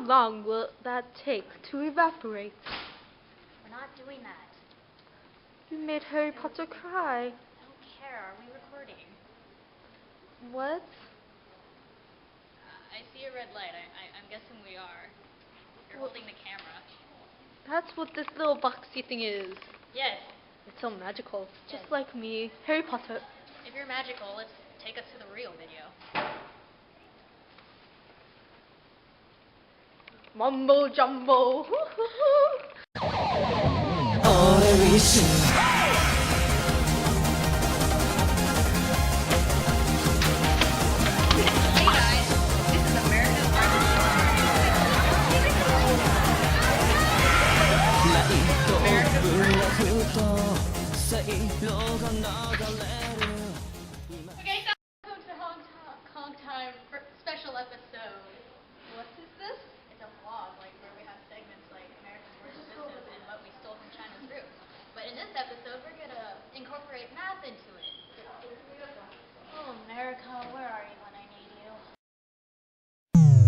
long will that take to evaporate? We're not doing that. You made Harry Potter cry. I don't care. Are we recording? What? I see a red light. I'm guessing we are. You're holding the camera. That's what this little boxy thing is. Yes. It's so magical. Just like me, Harry Potter. If you're magical, let's take us to the real video. Mumbo jumbo. Okay, so welcome to Hong Time special episode. What is this? It's a vlog, like where we have segments like America's Worst Business and what we stole from China's room. But in this episode, we're gonna incorporate math into it. Oh, America, where are you when I need you?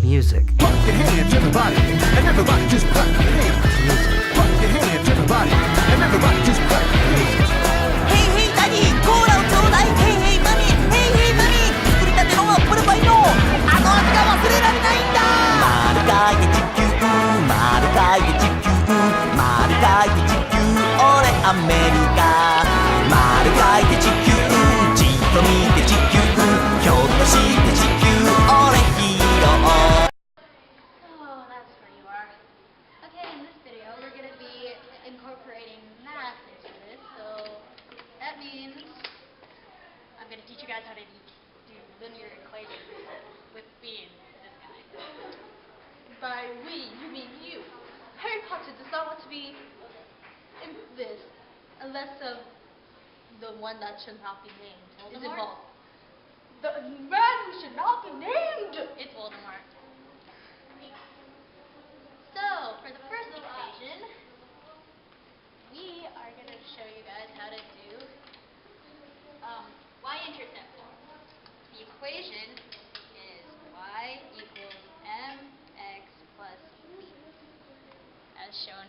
Music. Put your hands, everybody, and everybody just clap your hands. Put your hands, everybody, and everybody just clap your hands. Hey hey daddy コーラをちょうだい Hey hey mommy Hey hey mommy 作りたてのアップルパイのあの味が忘れられないんだ丸書いて地球丸書いて地球丸書いて地球俺アメリカ丸書いて地球じっと見て地球ひょっとして地球俺ヒーロー Oh, that's where you are. Okay, in this video, we're going to be incorporating math into this. So that means I'm going to teach you guys how to do linear equations with being this guy. By we, you mean you. Harry Potter does not want to be in this unless the one that should not be named is Voldemort? involved. The man who should not be named! It's Voldemort. So, for the first equation, we are going to show you guys how to do y-intercept. The equation is y equals mx plus b, as shown.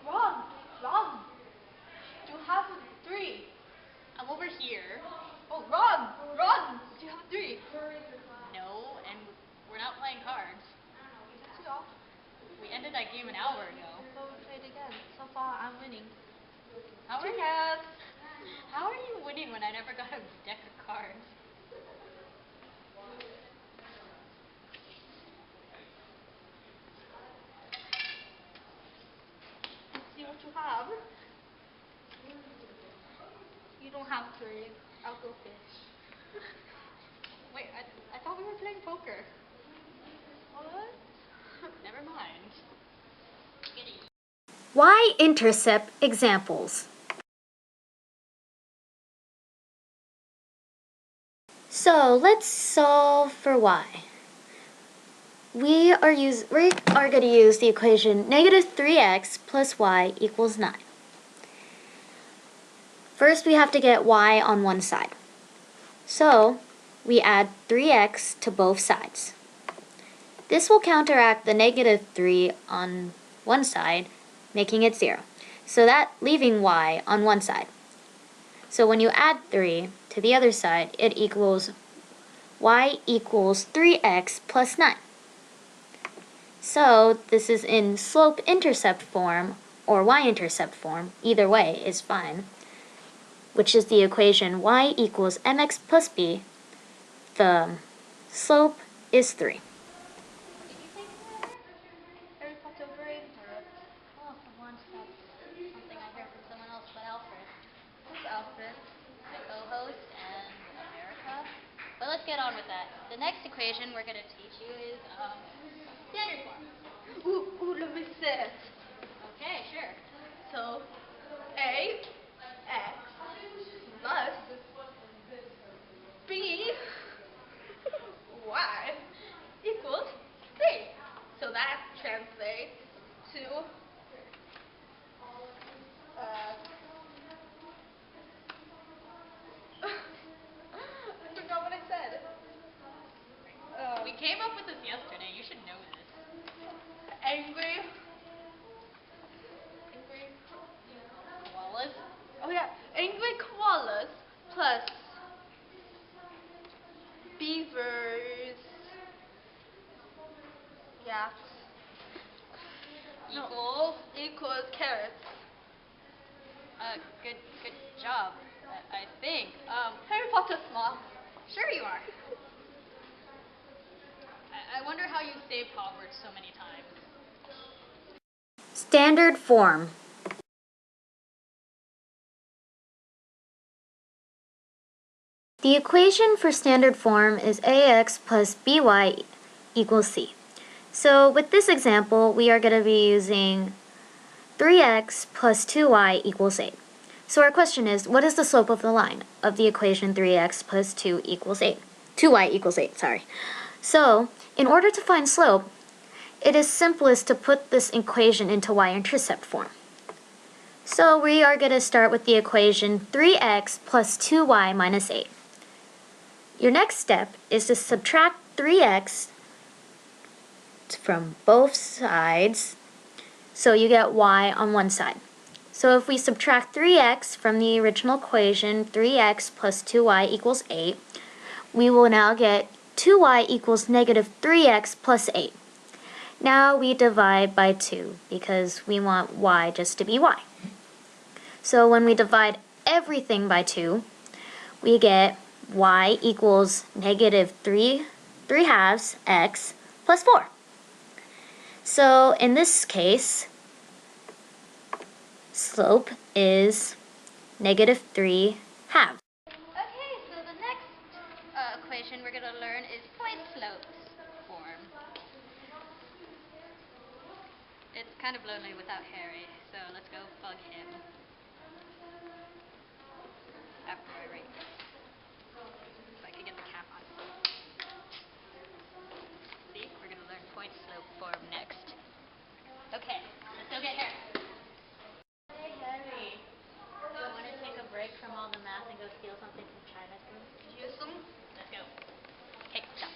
Wrong! Wrong! You have a 3. I'm over here. Oh, wrong! Wrong! You have a 3. No, and we're not playing cards. Yeah. We ended that game an hour ago. So we play it again. So far, I'm winning. How are Yes. How are you winning when I never got a deck of cards? Let's see what you have. You don't have 3. I'll go fish. Wait, I thought we were playing poker. What? Never mind. Y-intercept examples. So let's solve for y. We are going to use the equation negative 3x plus y equals 9. First we have to get y on one side. So we add 3x to both sides. This will counteract the negative 3 on one side, making it 0. So that leaving y on one side. So when you add 3 to the other side, it equals y equals 3x plus 9. So this is in slope-intercept form or y-intercept form, either way is fine, which is the equation y equals mx plus b. The slope is 3. Harry Potter brain. Oh, for once, that's something I hear from someone else but Alfred. Who's Alfred? My co-host and America. But let's get on with that. The next equation we're going to teach you is standard form. Ooh, let me see it. Okay, sure. So, A, X, plus, B, Y, equals 3. So that translates to, I forgot what I said. We came up with this yesterday. You should know this. plus beavers yaks equals carrots. Good job. I think. Harry Potter's smart. Sure you are. I wonder how you saved Hogwarts so many times. Standard form. The equation for standard form is ax plus by equals c. So with this example, we are going to be using 3x plus 2y equals 8. So our question is, what is the slope of the line of the equation 3x plus 2 equals 8? 2y equals 8, sorry. So, in order to find slope, it is simplest to put this equation into y-intercept form. So we are going to start with the equation 3x plus 2y minus 8. Your next step is to subtract 3x from both sides, so you get y on one side. So if we subtract 3x from the original equation, 3x plus 2y equals 8, we will now get 2y equals negative 3x plus 8. Now we divide by 2 because we want y just to be y. So when we divide everything by 2, we get y equals negative 3 halves x plus 4. So in this case, slope is negative 3 halves. Okay, so the next equation we're going to learn is point slopes form. It's kind of lonely without Harry, so let's go bug him after I rate this. If I could get the cap on. See, we're going to learn point slope form next. Okay, let's go get Harry. Hey Harry, do you want to take a break from all the math and go steal something from China's room? Use them? Let's go. Okay, stop.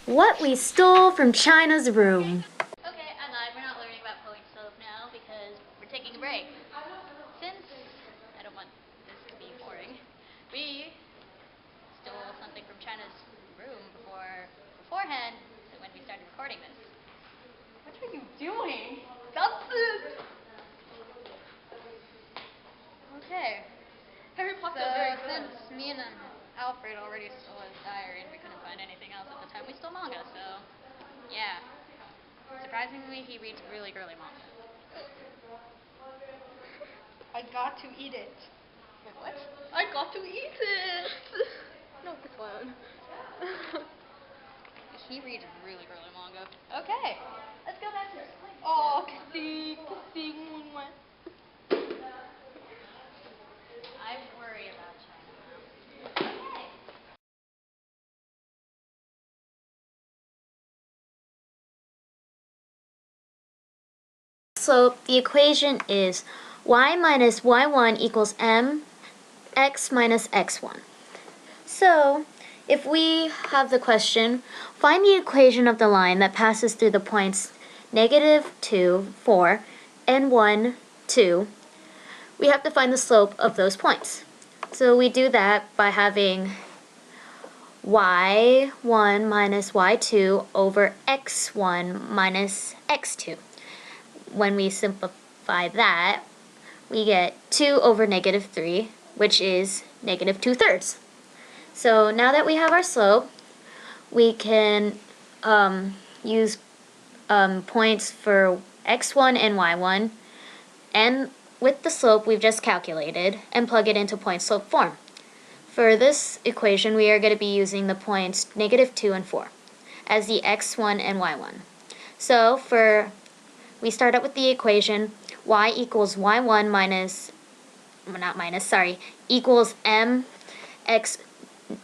What we stole from China's room. Okay, I lied. We're not learning about point slope now because we're taking a break. Since I don't want this to be boring, we stole something from China's room beforehand when we started recording this. What are you doing? That's it. Okay. Harry Potter So very good. since me and Alfred already stole his diary and we couldn't find anything else at the time, we stole manga, so yeah. Surprisingly, he reads really girly manga. I got to eat it. Wait, what? I got to eat it. Not this one. He reads really girly manga. Okay, let's go back to this. Oh, kissing. I worry about China now. Okay. So the equation is y minus y1 equals mx minus x1. So if we have the question, find the equation of the line that passes through the points negative 2, 4, and 1, 2, we have to find the slope of those points. So we do that by having y1 minus y2 over x1 minus x2. When we simplify that, we get 2 over negative 3, which is negative 2/3. So now that we have our slope, we can use points for x1 and y1, and with the slope we've just calculated, and plug it into point slope form. For this equation, we are going to be using the points negative 2 and 4 as the x1 and y1. So we start out with the equation y equals y1 equals mx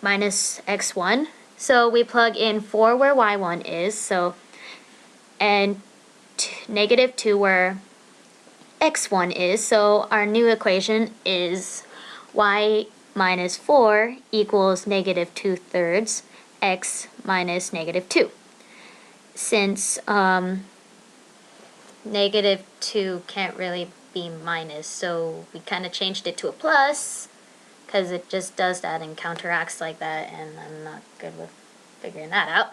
minus x1. So we plug in 4 where y1 is, and negative 2 where x1 is. So our new equation is y minus 4 equals negative 2/3 x minus negative 2. Since negative 2 can't really be minus, so we kind of changed it to a plus, because it just does that and counteracts like that, and I'm not good with figuring that out.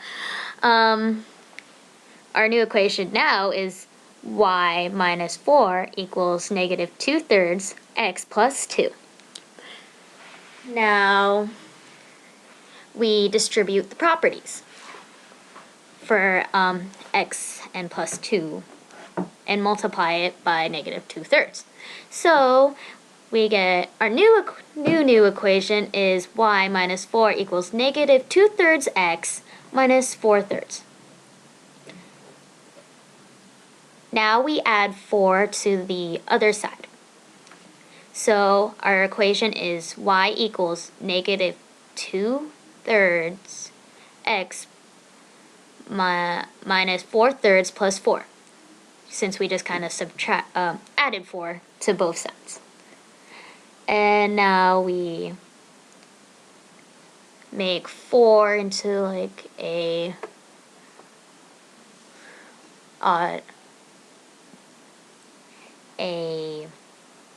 Our new equation now is y minus 4 equals negative 2/3 x plus 2. Now, we distribute the properties for x and plus 2 and multiply it by negative 2/3. So we get our new equation is y minus 4 equals negative 2/3 x minus 4/3. Now we add 4 to the other side. So our equation is y equals negative 2/3 x minus 4/3 plus 4, since we just kind of added 4 to both sides. And now we make 4 into like a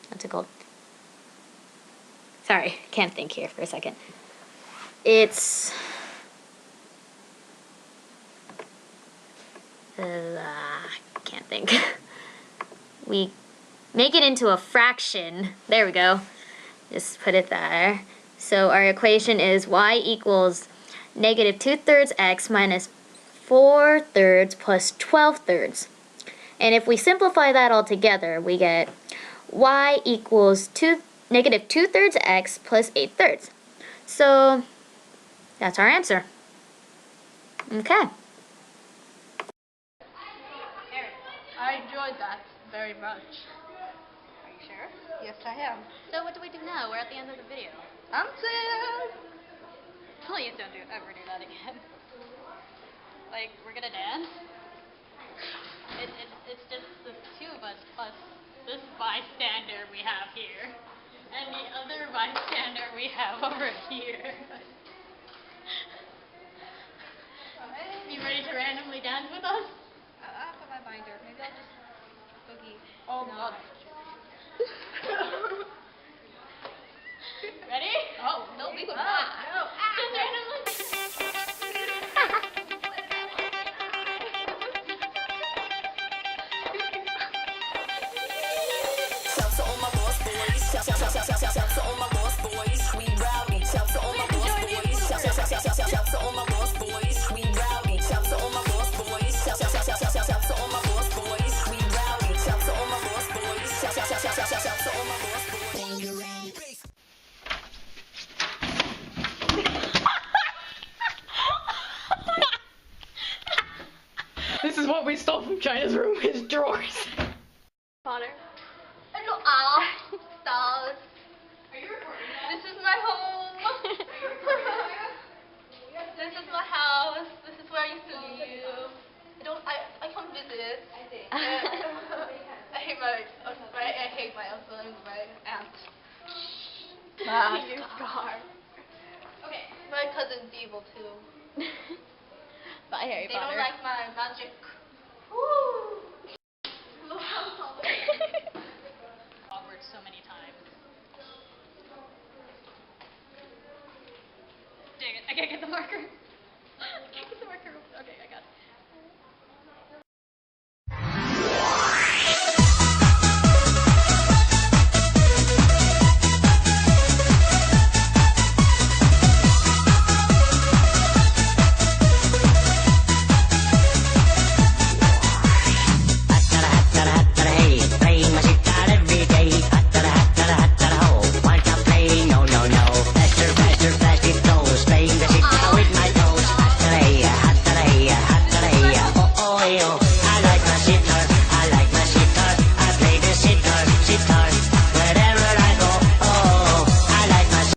what's it called? Sorry, can't think here for a second. It's can't think. We make it into a fraction. There we go. Just put it there. So our equation is y equals negative 2/3 x minus 4/3 plus 12/3. And if we simplify that all together, we get y equals negative 2/3 x plus 8/3. So that's our answer. Okay. I enjoyed that very much. Are you sure? Yes, I am. So what do we do now? We're at the end of the video. Answer! Please don't ever do that again. Like, we're gonna dance? It's just the two of us plus this bystander we have here. And the other bystander we have over here. You ready to randomly dance with us? I'll put my binder. Maybe I'll just boogie. Oh, God. Ready? Oh, no, we would not. No. Just randomly. Shout to all my lost boys. Shout to all my lost boys. We rowdy. Shout to all my lost boys. Shout to all my lost boys. We rowdy. Shout to all my lost boys. Shout to all my lost boys. We rowdy. Shout to all my lost boys. Shout to all my lost boys. This is what we stole from China's room, his drawers. Potter. Hello, stars. Are you recording that? This is my home. This is my house. This is where I used to live. I come visit. I think. I hate my uncle and my aunt. You scar. Okay. My cousin's evil too. Bye, Harry They Potter. don't like my magic. Woo! Awkward so many times. Dang it, I can't get the marker. I can't get the marker. Okay, I got it.